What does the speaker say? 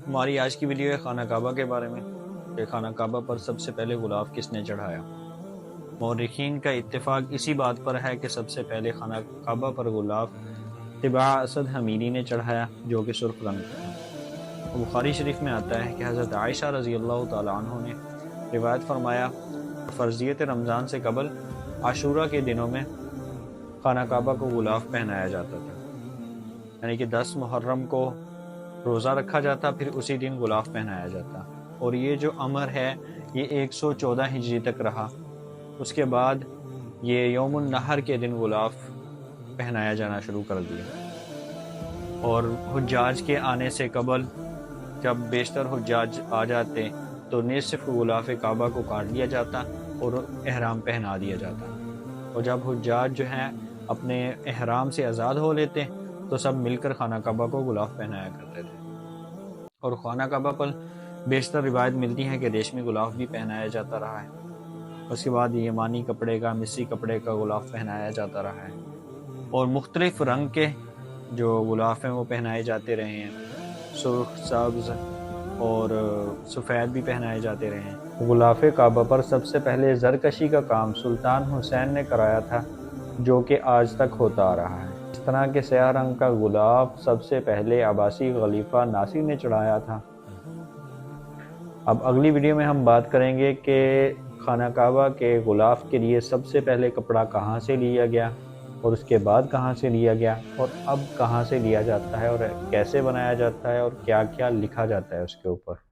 ہماری آج کی ویڈیو ہے خانہ کعبہ کے بارے میں کہ خانہ کعبہ پر سب سے پہلے غلاف کس نے چڑھایا۔ مورخین کا اتفاق اسی بات پر ہے کہ سب سے پہلے خانہ کعبہ پر غلاف طباع اسد حمیری نے چڑھایا، جو کہ سرخ رنگ کا تھا۔ بخاری شریف میں آتا ہے کہ حضرت عائشہ رضی اللہ تعالیٰ عنہ نے روایت فرمایا، فرضیت رمضان سے قبل عاشورہ کے دنوں میں خانہ کعبہ کو غلاف پہنایا جاتا تھا، یعنی کہ 10 محرم کو روزہ رکھا جاتا، پھر اسی دن غلاف پہنایا جاتا، اور یہ جو امر ہے یہ 114 ہجری تک رہا۔ اس کے بعد یہ یوم النحر کے دن غلاف پہنایا جانا شروع کر دیا، اور حجاج کے آنے سے قبل جب بیشتر حجاج آ جاتے تو نصف غلاف کعبہ کو کاٹ لیا جاتا اور احرام پہنا دیا جاتا، اور جب حجاج جو ہیں اپنے احرام سے آزاد ہو لیتے تو سب مل کر خانہ کعبہ کو غلاف پہنایا کرتے تھے۔ اور خانہ کعبہ پر بیشتر روایت ملتی ہیں کہ ریشمی غلاف بھی پہنایا جاتا رہا ہے۔ اس کے بعد یمانی کپڑے کا، مصری کپڑے کا غلاف پہنایا جاتا رہا ہے، اور مختلف رنگ کے جو غلاف ہیں وہ پہنائے جاتے رہے ہیں، سرخ، سبز اور سفید بھی پہنائے جاتے رہے ہیں۔ غلاف کعبہ پر سب سے پہلے زرکشی کا کام سلطان حسین نے کرایا تھا، جو کہ آج تک ہوتا آ رہا ہے۔ اس طرح کے سیاہ رنگ کا غلاف سب سے پہلے عباسی خلیفہ ناصر نے چڑھایا تھا۔ اب اگلی ویڈیو میں ہم بات کریں گے کہ خانہ کعبہ کے غلاف کے لیے سب سے پہلے کپڑا کہاں سے لیا گیا، اور اس کے بعد کہاں سے لیا گیا، اور اب کہاں سے لیا جاتا ہے، اور کیسے بنایا جاتا ہے، اور کیا کیا لکھا جاتا ہے اس کے اوپر۔